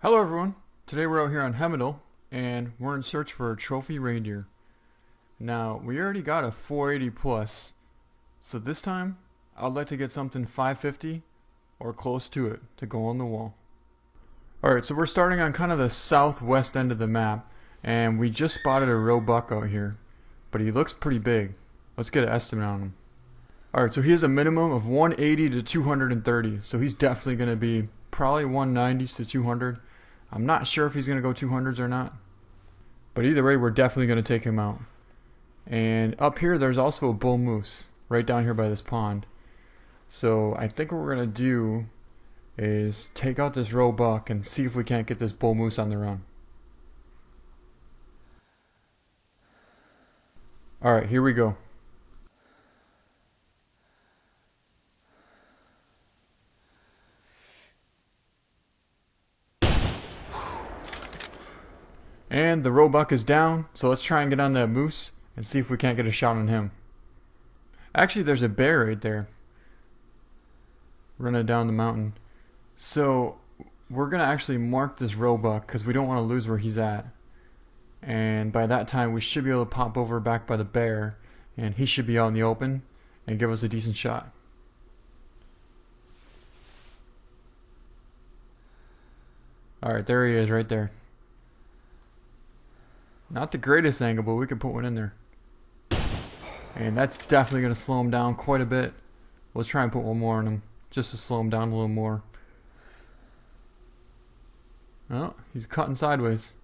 Hello everyone, today we're out here on Hemidal and we're in search for a Trophy Reindeer. Now we already got a 480 plus, so this time I'd like to get something 550 or close to it to go on the wall. Alright, so we're starting on kind of the southwest end of the map and we just spotted a roebuck out here, but he looks pretty big. Let's get an estimate on him. Alright, so he has a minimum of 180 to 230, so he's definitely going to be probably 190s to 200. I'm not sure if he's going to go 200s or not. But either way, we're definitely going to take him out. And up here, there's also a bull moose right down here by this pond. So I think what we're going to do is take out this roebuck and see if we can't get this bull moose on the run. Alright, here we go. And the roebuck is down, so let's try and get on that moose and see if we can't get a shot on him. Actually, there's a bear right there running down the mountain. So we're going to actually mark this roebuck because we don't want to lose where he's at. And by that time, we should be able to pop over back by the bear, and he should be out in the open and give us a decent shot. Alright, there he is right there. Not the greatest angle, but we can put one in there. And that's definitely going to slow him down quite a bit. Let's try and put one more on him, just to slow him down a little more. Oh, he's cutting sideways.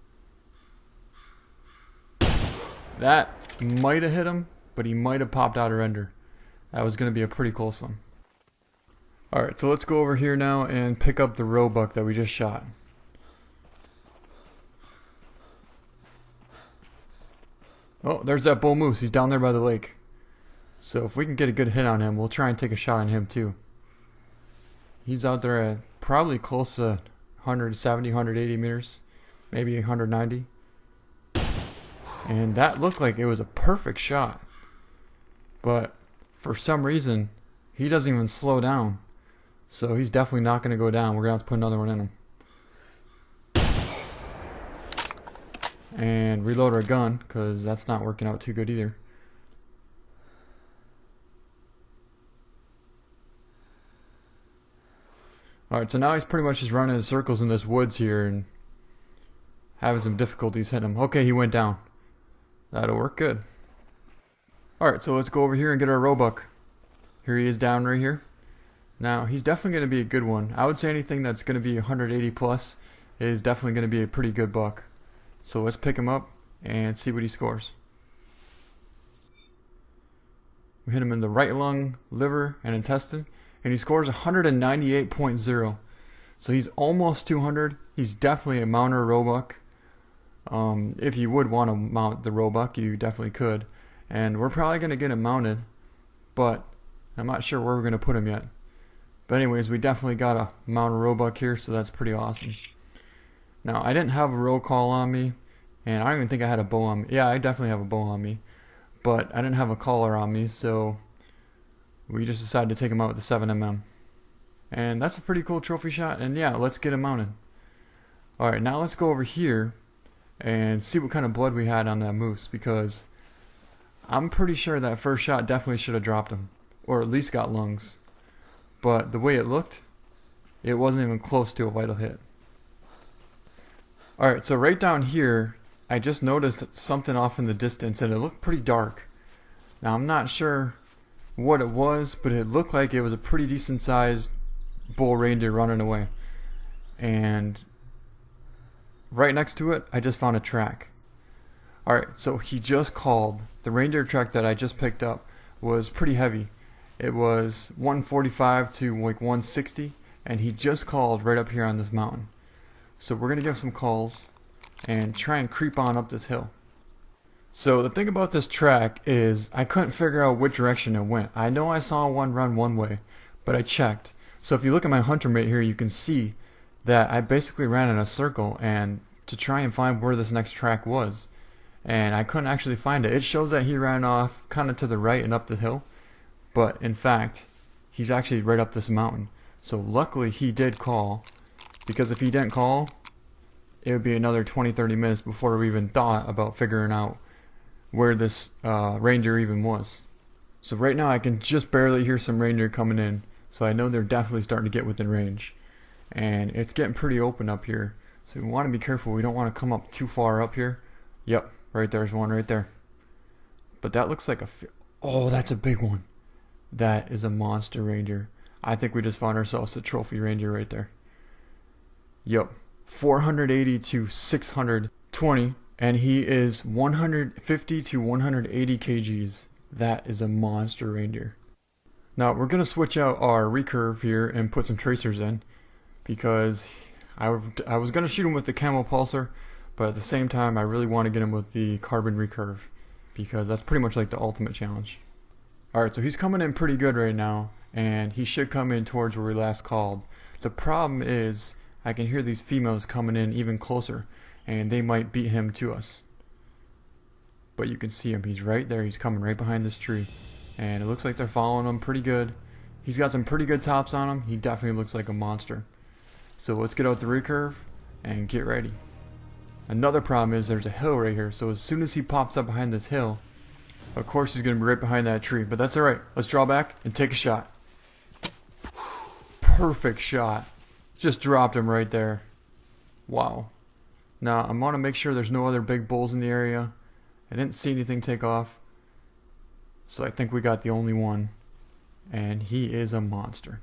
That might have hit him, but he might have popped out a render. That was going to be a pretty close one. Alright, so let's go over here now and pick up the roebuck that we just shot. Oh, there's that bull moose. He's down there by the lake. So if we can get a good hit on him, we'll try and take a shot on him too. He's out there at probably close to 170, 180 meters. Maybe 190. And that looked like it was a perfect shot. But for some reason, he doesn't even slow down. So he's definitely not going to go down. We're going to have to put another one in him. And reload our gun, because that's not working out too good either. Alright, so now he's pretty much just running in circles in this woods here and having some difficulties hitting him. Okay, he went down. That'll work good. Alright, so let's go over here and get our roebuck. Here he is down right here. Now, he's definitely going to be a good one. I would say anything that's going to be 180 plus is definitely going to be a pretty good buck. So let's pick him up and see what he scores. We hit him in the right lung, liver, and intestine, and he scores 198.0. So he's almost 200. He's definitely a mounter roebuck. If you would want to mount the roebuck, you definitely could. And we're probably going to get him mounted, but I'm not sure where we're going to put him yet. But anyways, we definitely got a mounted roebuck here, so that's pretty awesome. Now, I didn't have a roll call on me, and I don't even think I had a bow on me. Yeah, I definitely have a bow on me, but I didn't have a collar on me, so we just decided to take him out with the 7mm. And that's a pretty cool trophy shot, and yeah, let's get him mounted. Alright, now let's go over here and see what kind of blood we had on that moose, because I'm pretty sure that first shot definitely should have dropped him, or at least got lungs. But the way it looked, it wasn't even close to a vital hit. Alright, so right down here, I just noticed something off in the distance and it looked pretty dark. Now I'm not sure what it was, but it looked like it was a pretty decent sized bull reindeer running away. And right next to it, I just found a track. Alright, so he just called. The reindeer track that I just picked up was pretty heavy. It was 145 to like 160, and he just called right up here on this mountain. So we're going to give some calls and try and creep on up this hill. So the thing about this track is I couldn't figure out which direction it went. I know I saw one run one way, but I checked. So if you look at my hunter mate here, you can see that I basically ran in a circle and to try and find where this next track was. And I couldn't actually find it. It shows that he ran off kind of to the right and up the hill. But in fact, he's actually right up this mountain. So luckily he did call. Because if he didn't call, it would be another 20-30 minutes before we even thought about figuring out where this reindeer even was. So right now I can just barely hear some reindeer coming in, so I know they're definitely starting to get within range. And it's getting pretty open up here, so we want to be careful. We don't want to come up too far up here. Yep, right there's one right there. But that looks like oh, that's a big one. That is a monster reindeer. I think we just found ourselves a trophy reindeer right there. Yep, 480 to 620, and he is 150 to 180 kgs. That is a monster reindeer. Now we're gonna switch out our recurve here and put some tracers in, because I was gonna shoot him with the Camo Pulsar, but at the same time I really want to get him with the Carbon Recurve, because that's pretty much like the ultimate challenge. Alright, so he's coming in pretty good right now, and he should come in towards where we last called. The problem is I can hear these females coming in even closer, and they might beat him to us. But you can see him, he's right there, he's coming right behind this tree, and it looks like they're following him pretty good. He's got some pretty good tops on him. He definitely looks like a monster. So let's get out the recurve and get ready. Another problem is there's a hill right here, so as soon as he pops up behind this hill, of course he's going to be right behind that tree, but that's alright. Let's draw back and take a shot. Perfect shot. Just dropped him right there. Wow. Now I want to make sure there's no other big bulls in the area. I didn't see anything take off, so I think we got the only one, and he is a monster.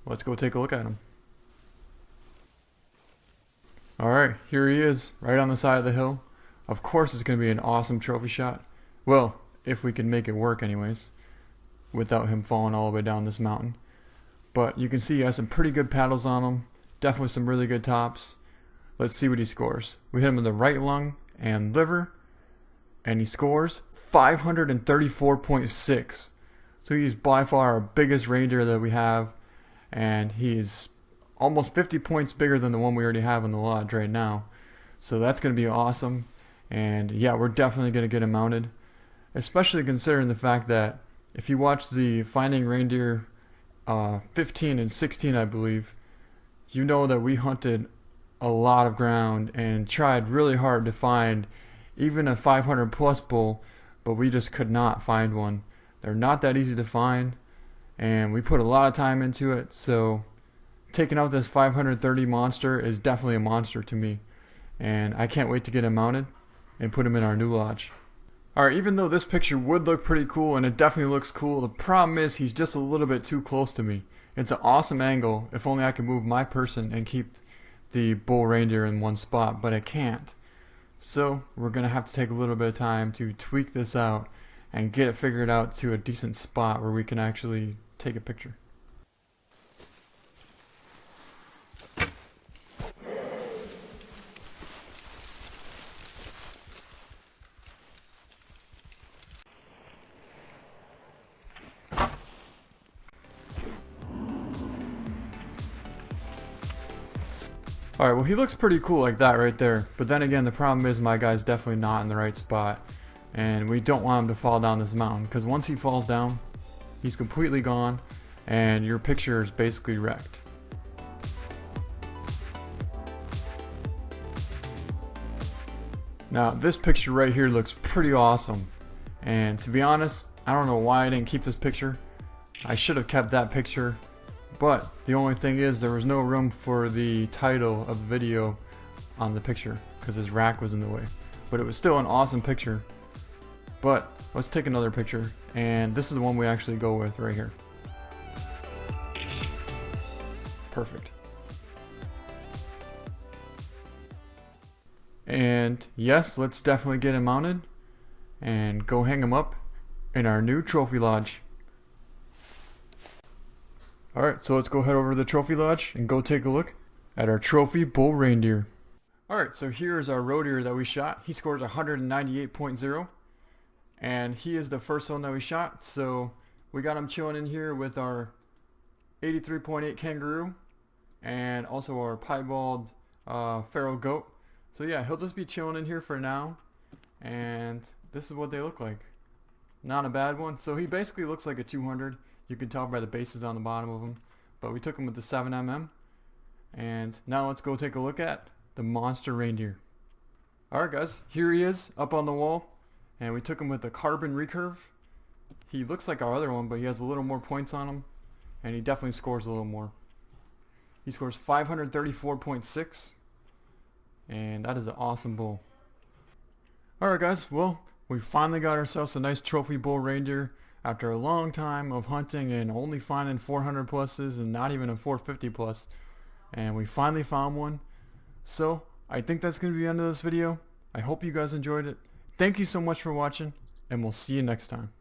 Let's go take a look at him. Alright, here he is, right on the side of the hill. Of course it's going to be an awesome trophy shot. Well, if we can make it work anyways, without him falling all the way down this mountain. But you can see he has some pretty good paddles on him, definitely some really good tops. Let's see what he scores. We hit him in the right lung and liver, and he scores 534.6. So he's by far our biggest reindeer that we have, and he's almost 50 points bigger than the one we already have in the lodge right now. So that's going to be awesome, and yeah, we're definitely going to get him mounted, especially considering the fact that if you watch the Finding Reindeer 15 and 16, I believe, you know that we hunted a lot of ground and tried really hard to find even a 500 plus bull, but we just could not find one. They're not that easy to find, and we put a lot of time into it, so taking out this 530 monster is definitely a monster to me, and I can't wait to get him mounted and put him in our new lodge. Alright, even though this picture would look pretty cool, and it definitely looks cool, the problem is he's just a little bit too close to me. It's an awesome angle if only I could move my person and keep the bull reindeer in one spot, but I can't. So we're going to have to take a little bit of time to tweak this out and get it figured out to a decent spot where we can actually take a picture. Alright, well he looks pretty cool like that right there, but then again the problem is my guy's definitely not in the right spot, and we don't want him to fall down this mountain, because once he falls down, he's completely gone, and your picture is basically wrecked. Now this picture right here looks pretty awesome, and to be honest, I don't know why I didn't keep this picture. I should have kept that picture. But the only thing is there was no room for the title of the video on the picture because his rack was in the way. But it was still an awesome picture. But let's take another picture, and this is the one we actually go with right here. Perfect. And yes, let's definitely get him mounted and go hang him up in our new trophy lodge. Alright, so let's go head over to the trophy lodge and go take a look at our trophy bull reindeer. Alright, so here's our roe deer that we shot. He scores 198.0, and he is the first one that we shot. So we got him chilling in here with our 83.8 Kangaroo and also our piebald feral goat. So yeah, he'll just be chilling in here for now, and this is what they look like. Not a bad one. So he basically looks like a 200. You can tell by the bases on the bottom of him, but we took him with the 7mm. And now let's go take a look at the monster reindeer. Alright guys, here he is up on the wall, and we took him with the Carbon Recurve. He looks like our other one, but he has a little more points on him, and he definitely scores a little more. He scores 534.6, and that is an awesome bull. Alright guys, well, we finally got ourselves a nice trophy bull reindeer after a long time of hunting and only finding 400 pluses and not even a 450 plus. And we finally found one. So I think that's going to be the end of this video. I hope you guys enjoyed it. Thank you so much for watching, and we'll see you next time.